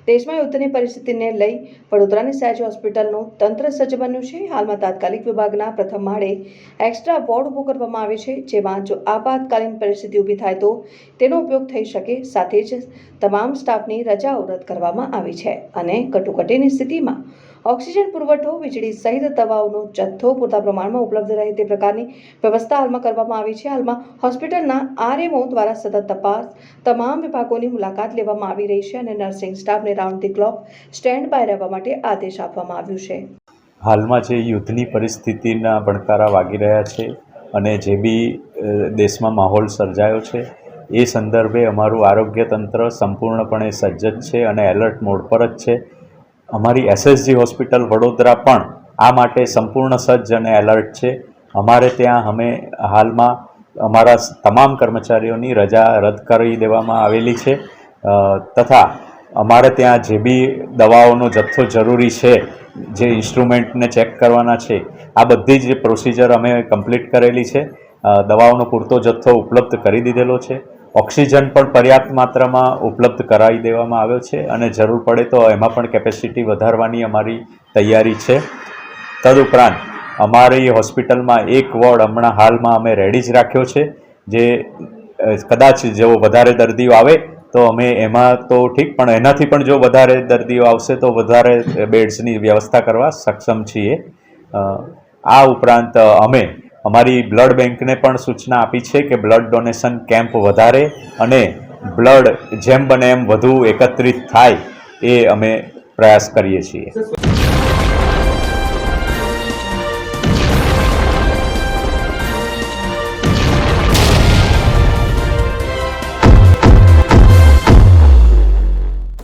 દેશમાં યુદ્ધની પરિસ્થિતિને લઈ વડોદરાની સયાજી હોસ્પિટલનું તંત્ર સજ્જ બન્યું છે। હાલમાં તાત્કાલિક વિભાગના પ્રથમ માળે એક્સ્ટ્રા વોર્ડ ઊભો કરવામાં આવે છે, જેમાં જો આપાતકાલીન પરિસ્થિતિ ઊભી થાય તો તેનો ઉપયોગ થઈ શકે। સાથે જ તમામ સ્ટાફની રજાઓ રદ કરવામાં આવી છે અને કટોકટીની સ્થિતિમાં ઓક્સિજન પુરવઠો, વીજળી સહિત દવાઓનો જથ્થો પૂરતા પ્રમાણમાં ઉપલબ્ધ રહે તે પ્રકારની વ્યવસ્થા હાલમાં કરવામાં આવી છે। હાલમાં હોસ્પિટલના આરએમઓ દ્વારા સતત તપાસ તમામ વિભાગોની મુલાકાત લેવામાં આવી રહી છે અને નર્સિંગ સ્ટાફને round the clock stand by રહેવા માટે આદેશ આપવામાં આવ્યો છે। હાલમાં જે યુદ્ધની પરિસ્થિતિના ભણકારા વાગી રહ્યા છે અને જે બી દેશમાં માહોલ સર્જાયો છે એ સંદર્ભે અમારું આરોગ્ય તંત્ર સંપૂર્ણપણે સજ્જ છે અને એલર્ટ મોડ પર જ છે। અમારી એસએસજી હોસ્પિટલ વડોદરા પણ આ માટે સંપૂર્ણ સજ્જ અને એલર્ટ છે। અમારે ત્યાં અમે હાલમાં અમારા તમામ કર્મચારીઓની રજા રદ કરી દેવામાં આવેલી છે તથા અમારે ત્યાં જે બી દવાઓનો જથ્થો જરૂરી છે, જે ઇન્સ્ટ્રુમેન્ટને ચેક કરવાના છે, આ બધી જ પ્રોસિજર અમે કમ્પ્લીટ કરેલી છે। દવાઓનો પૂરતો જથ્થો ઉપલબ્ધ કરી દીધેલો છે। ઓક્સિજન પણ પર્યાપ્ત માત્રામાં ઉપલબ્ધ કરાવી દેવામાં આવ્યો છે અને જરૂર પડે તો એમાં પણ કેપેસિટી વધારવાની અમારી તૈયારી છે। તદુપરાંત અમારી હોસ્પિટલમાં એક વોર્ડ હમણાં હાલમાં અમે રેડી જ રાખ્યો છે, જે કદાચ જો વધારે દર્દીઓ આવે તો અમે એમાં તો ઠીક, પણ એનાથી પણ જો વધારે દર્દીઓ આવશે તો વધારે બેડ્સની વ્યવસ્થા કરવા સક્ષમ છીએ। આ ઉપરાંત અમે અમારી બ્લડ બેંકને પણ સૂચના આપી છે કે બ્લડ ડોનેશન કેમ્પ વધારે અને બ્લડ જેમ બને એમ વધુ એકત્રિત થાય એ અમે પ્રયાસ કરીએ છીએ।